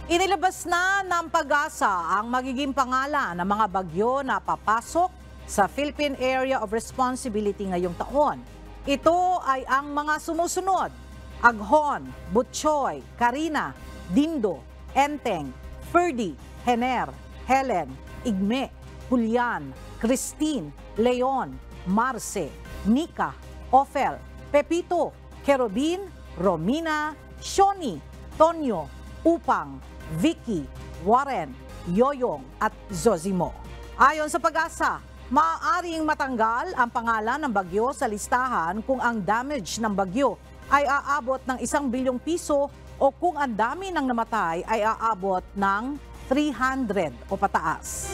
Inilabas na ng Pag-asa ang magiging pangalan ng mga bagyo na papasok sa Philippine Area of Responsibility ngayong taon. Ito ay ang mga sumusunod: Aghon, Butchoy, Karina, Dindo, Enteng, Ferdy, Hener, Helen, Igme, Julian, Christine, Leon, Marce, Nika, Ophel, Pepito, Kerubin, Romina, Shoni, Tonyo, Upang, Vicky, Warren, Yoyong at Zozimo. Ayon sa Pag-asa, maaaring matanggal ang pangalan ng bagyo sa listahan kung ang damage ng bagyo ay aabot ng 1 bilyong piso o kung ang dami ng namatay ay aabot ng 300 o pataas.